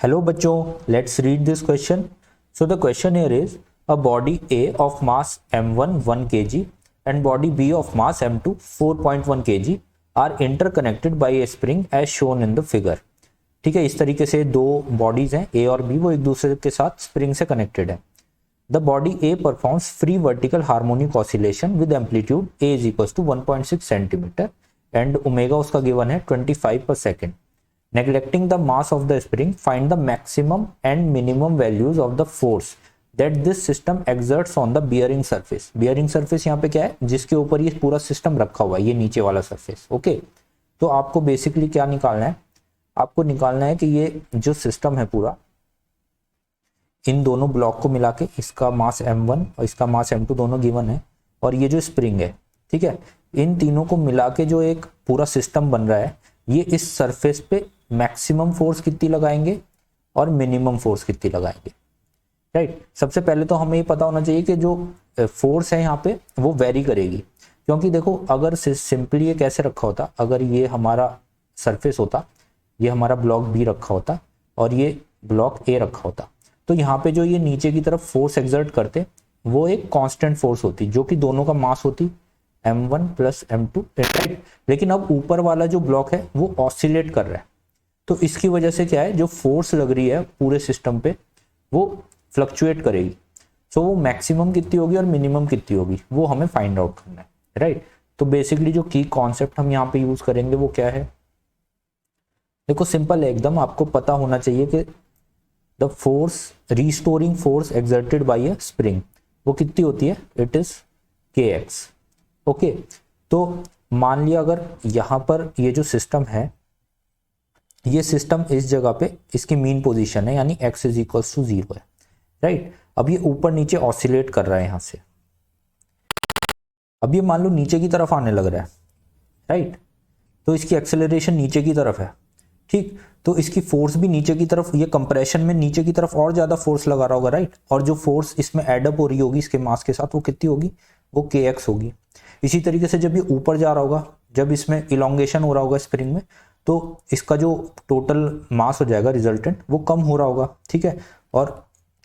Hello बच्चों, let's read this question. So the question here is a body A of mass m1 1 kg and body B of mass m2 4.1 kg are interconnected by a spring as shown in the figure. ठीक है, इस तरीके से दो bodies हैं A और B, वो एक दूसरे के साथ स्प्रिंग से कनेक्टेड है. The body A performs free vertical harmonic oscillation with amplitude A is equals to 1.6 centimeter and omega उसका गिवन है 25 per second. Neglecting the mass of the spring, find the maximum and minimum values of the force that this system exerts on the bearing surface. Bearing surface यहाँ पे क्या है, जिसके ऊपर ये पूरा सिस्टम रखा हुआ है, ये नीचे वाला सरफेस. ओके, तो आपको बेसिकली क्या निकालना है, आपको निकालना है कि ये जो सिस्टम है पूरा, इन दोनों ब्लॉक को मिला के इसका मास m1 और इसका मास m2 दोनों गिवन है, और ये जो स्प्रिंग है, ठीक है, इन तीनों को मिला के जो एक पूरा सिस्टम बन रहा है, ये इस सरफेस पे मैक्सिमम फोर्स कितनी लगाएंगे और मिनिमम फोर्स कितनी लगाएंगे. राइट, सबसे पहले तो हमें ये पता होना चाहिए कि जो फोर्स है यहाँ पे वो वेरी करेगी, क्योंकि देखो अगर सिंपली ये कैसे रखा होता, अगर ये हमारा सरफेस होता, ये हमारा ब्लॉक बी रखा होता और ये ब्लॉक ए रखा होता, तो यहाँ पे जो ये नीचे की तरफ फोर्स एक्सर्ट करते वो एक कांस्टेंट फोर्स होती जो कि दोनों का मास होती m1 प्लस m2. लेकिन अब ऊपर वाला जो ब्लॉक है वो ऑसिलेट कर रहा है, तो इसकी वजह से क्या है, जो फोर्स लग रही है पूरे सिस्टम पे वो फ्लक्चुएट करेगी. सो वो मैक्सिमम कितनी होगी और मिनिमम कितनी होगी वो हमें फाइंड आउट करना है. राइट, तो बेसिकली जो की कॉन्सेप्ट हम यहाँ पे यूज करेंगे वो क्या है, देखो सिंपल है एकदम. आपको पता होना चाहिए कि the force restoring force exerted by a spring वो कितनी होती है, इट इज kx. ओके, तो मान लिया अगर यहाँ पर ये जो सिस्टम है, ये सिस्टम इस जगह पे इसकी मीन पोजीशन है, यानी x इज इक्वल्स टू 0 है. राइट, अब ये ऊपर नीचे ऑसिलेट कर रहा है यहाँ से. अब ये मान लो नीचे की तरफ आने लग रहा है. राइट, तो इसकी एक्सेलरेशन नीचे की तरफ है. ठीक, तो इसकी फोर्स भी नीचे की तरफ, ये कंप्रेशन में नीचे की तरफ और ज्यादा फोर्स लगा रहा होगा. राइट, और जो फोर्स इसमें एडअप हो रही होगी इसके मास के साथ वो कितनी होगी, वो kx होगी. इसी तरीके से जब ये ऊपर जा रहा होगा, जब इसमें इलोंगेशन हो रहा होगा स्प्रिंग में, तो इसका जो टोटल मास हो जाएगा रिजल्टेंट वो कम हो रहा होगा. ठीक है, और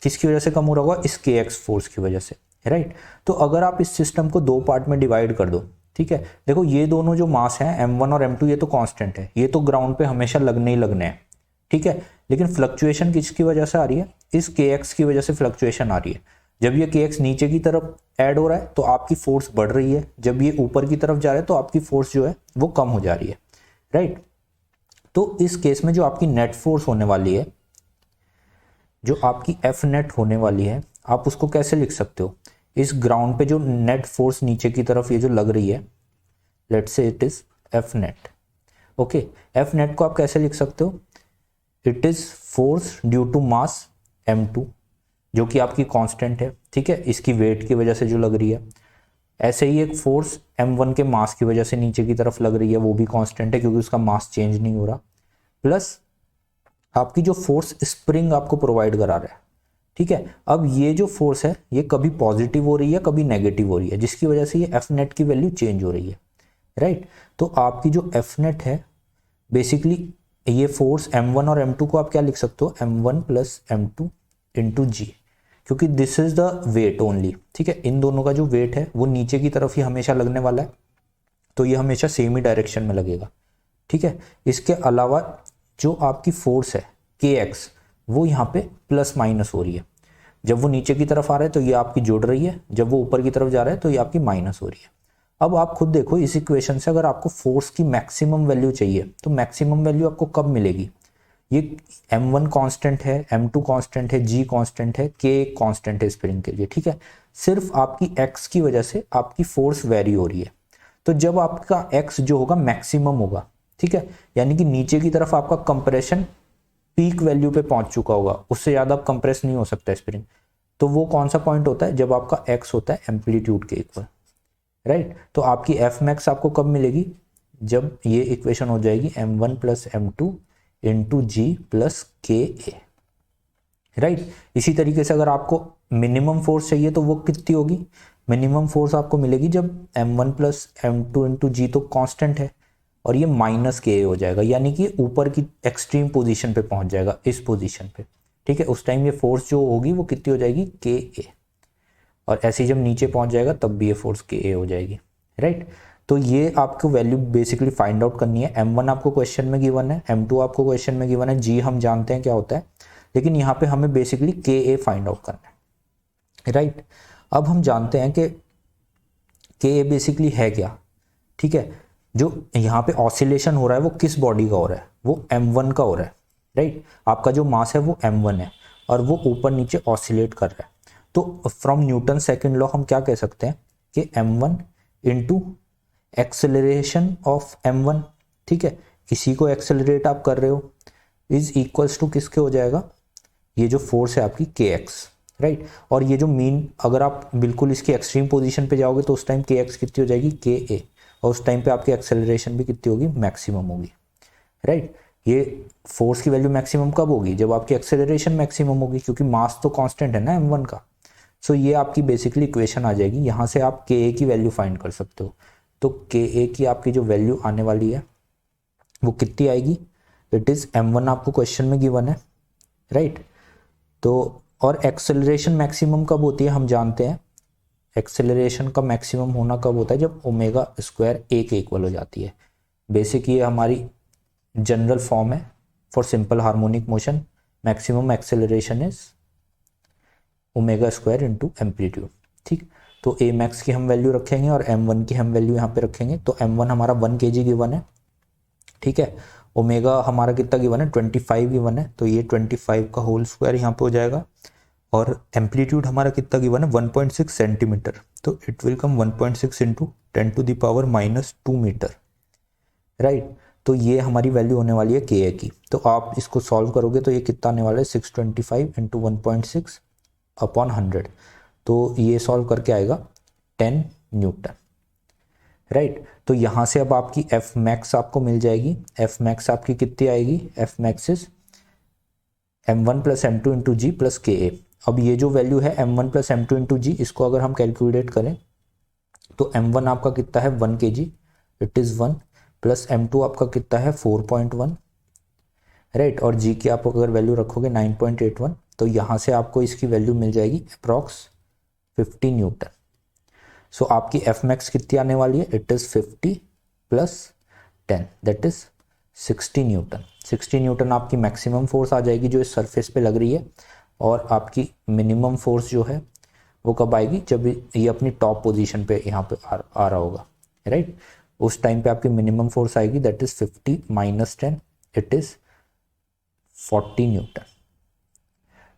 किसकी वजह से कम हो रहा होगा, इस kx फोर्स की वजह से. राइट, तो अगर आप इस सिस्टम को दो पार्ट में डिवाइड कर दो, ठीक है, देखो ये दोनों जो मास हैं m1 और m2 ये तो कांस्टेंट है, ये तो ग्राउंड पे हमेशा लगने ही लगने हैं. ठीक है, लेकिन फ्लक्चुएशन किसकी वजह से आ रही है, इस kx की वजह से फ्लक्चुएशन आ रही है. जब ये kx नीचे की तरफ ऐड हो रहा है तो आपकी फोर्स बढ़ रही है, जब ये ऊपर की तरफ जा रहा है तो आपकी फोर्स जो है वो कम हो जा रही है. राइट, तो इस केस में जो आपकी नेट फोर्स होने वाली है, जो आपकी एफ नेट होने वाली है, आप उसको कैसे लिख सकते हो, इस ग्राउंड पे जो नेट फोर्स नीचे की तरफ ये जो लग रही है, let's say it is F net. Okay, F net को आप कैसे लिख सकते हो, it is force due to mass m2 जो कि आपकी कांस्टेंट है. ठीक है, इसकी वेट की वजह से जो लग रही है. ऐसे ही एक फोर्स m1 के मास की वजह से नीचे की तरफ लग रही है, वो भी कांस्टेंट है क्योंकि उसका मास चेंज नहीं हो रहा. प्लस आपकी जो फोर्स स्प्रिंग आपको प्रोवाइड करा रहा है. ठीक है, अब ये जो फोर्स है ये कभी पॉजिटिव हो रही है कभी नेगेटिव हो रही है, जिसकी वजह से ये एफ नेट की वैल्यू चेंज हो रही है. राइट, तो आपकी जो एफ नेट है बेसिकली ये फोर्स m1 और m2 को आप क्या लिख सकते हो, m1 plus m2 into g, क्योंकि this is the weight only. ठीक है, इन दोनों का जो वेट है वो नीचे की तरफ ही हमेशा लगने वाला है, तो ये हमेशा सेम ही डायरेक्शन में लगेगा. ठीक है, इसके अलावा जो आपकी फोर्स है kx वो यहाँ पे प्लस माइनस हो रही है. जब वो नीचे की तरफ आ रहा है तो ये आपकी जुड़ रही है, जब वो ऊपर की तरफ जा रहा है तो ये आपकी माइनस हो रही है. अब आप खुद देखो इस इक्वेशन से, अगर आपको फोर्स की मैक्सिमम वैल्यू चाहिए तो मैक्सिमम वैल्यू आपको कब मिलेगी, ये m1 कांस्टेंट है, m2 कांस्टेंट है, g कांस्टेंट है, k कांस्टेंट है स्प्रिंग के लिए. ठीक है, सिर्फ आपकी x की वजह से आपकी फोर्स वेरी हो रही है. तो जब आपका x जो होगा मैक्सिमम होगा, ठीक है, यानी कि नीचे की तरफ आपका कंप्रेशन पीक वैल्यू पे पहुंच चुका होगा, उससे ज्यादा आप कंप्रेस नहीं हो सकता स्प्रिंग, तो वो कौन सा पॉइंट होता है, जब आपका x होता है एम्पलीट्यूड के इक्वल. राइट, तो आपकी एफ मैक्स आपको कब मिलेगी, जब ये इक्वेशन हो जाएगी m1 plus m2 into g plus k ए. राइट, इसी तरीके से अगर आपको मिनिमम फोर्स चाहिए तो वो कितनी होगी, मिनिमम फोर्स आपको मिलेगी जब m1 प्लस m2 इंटू जी तो कांस्टेंट है, और ये माइनस के ए हो जाएगा, यानी कि ऊपर की एक्सट्रीम पोजीशन पे पहुंच जाएगा, इस पोजीशन पे। ठीक है, उस टाइम ये फोर्स जो होगी वो कितनी हो जाएगी, के ए। और ऐसे ही जब नीचे पहुंच जाएगा तब भी ये फोर्स के ए हो जाएगी, राइट। तो ये आपको वैल्यू बेसिकली फाइंड आउट करनी है। m1 आपको क्वेश्चन में गिवन है, m2 आपको क्वेश्चन में गिवन है, g हम जानते हैं क्या होता है, लेकिन यहाँ पे हमें बेसिकली के ए फाइंड आउट करना है, राइट। अब हम जानते हैं कि के ए बेसिकली है क्या। ठीक है, जो यहाँ पे ऑसिलेशन हो रहा है वो किस बॉडी का हो रहा है, वो m1 का हो रहा है, राइट। आपका जो मास है वो m1 है और वो ऊपर नीचे ऑसिलेट कर रहा है। तो फ्रॉम न्यूटन सेकंड लॉ हम क्या कह सकते हैं कि m1 into acceleration of m1, ठीक है, इसी को एक्सेलरेट आप कर रहे हो, इज इक्वल्स टू किसके हो जाएगा, ये जो फोर्स है आपकी kx, राइट। और ये जो मीन, अगर आप बिल्कुल इसकी एक्सट्रीम पोजीशन पे जाओगे तो उस टाइम kx कितनी हो जाएगी, ka, और उस टाइम पे आपकी एक्सेलरेशन भी कितनी होगी, मैक्सिमम होगी, राइट। ये फोर्स की वैल्यू मैक्सिमम कब होगी, जब आपकी एक्सेलरेशन मैक्सिमम होगी, क्योंकि मास तो कांस्टेंट है ना m1 का। सो ये आपकी बेसिकली इक्वेशन आ जाएगी, यहाँ से आप ka की वैल्यू फाइंड कर सकते हो। तो ka की आपकी जो वैल्यू आने वाली है वो कितनी आएगी, इट इज m1 आपको क्वेश्चन में गिवन है, राइट। तो और एक्सेलरेशन मैक्सिमम कब होती है, हम जानते हैं एक्सेलरेशन का मैक्सिमम होना कब होता है, जब ओमेगा स्क्वायर ए के इक्वल हो जाती है। बेसिक ये हमारी जनरल फॉर्म है for simple harmonic motion, maximum acceleration is omega square into amplitude, ठीक। तो ए मैक्स की हम वैल्यू रखेंगे और m1 की हम वैल्यू यहाँ पे रखेंगे। तो m1 हमारा 1 kg गिवन है, ठीक है। ओमेगा हमारा कितना गिवन है, 25 गिवन है, तो ये 25 का होल स्क्वायर यहाँ पे हो जाएगा। और एम्पलीट्यूड हमारा कितना गिवन है, 1.6 सेंटीमीटर, तो it will come 1.6 into 10⁻⁻² metre, right. तो ये हमारी वैल्यू होने वाली है के ए की। तो आप इसको सॉल्व करोगे तो ये कितना आने वाला है, 625 इंटू 1.6 अपॉन 100, तो ये सॉल्व करके आएगा 10 न्यूटन, राइट। तो यहाँ से अब आपकी एफ मैक्स आपको मिल जाएगी। एफ मैक्स आपकी कितनी आएगी, F max is m1 plus m2 into g plus k a. अब ये जो वैल्यू है m1 प्लस m2 इंटू जी, इसको अगर हम कैलकुलेट करें तो m1 आपका कितना है 1 kg, it is 1, plus m2 आपका कितना है 4.1, राइट। और जी की आप अगर वैल्यू रखोगे 9.81, तो यहाँ से आपको इसकी वैल्यू मिल जाएगी अप्रॉक्स 50 न्यूटन। सो आपकी एफ मैक्स कितनी आने वाली है, it is 50 plus 10 that is 60 Newton. 60 Newton आपकी मैक्सिमम फोर्स आ जाएगी जो इस सरफेस पे लग रही है। और आपकी मिनिमम फोर्स जो है वो कब आएगी, जब ये अपनी टॉप पोजीशन पे यहाँ पे आ रहा होगा, राइट। उस टाइम पे आपकी मिनिमम फोर्स आएगी, that is 50 minus 10, it is 40 Newton.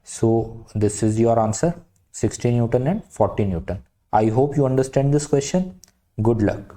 So this is your answer, 60 Newton and 40 Newton. I hope you understand this question. Good luck.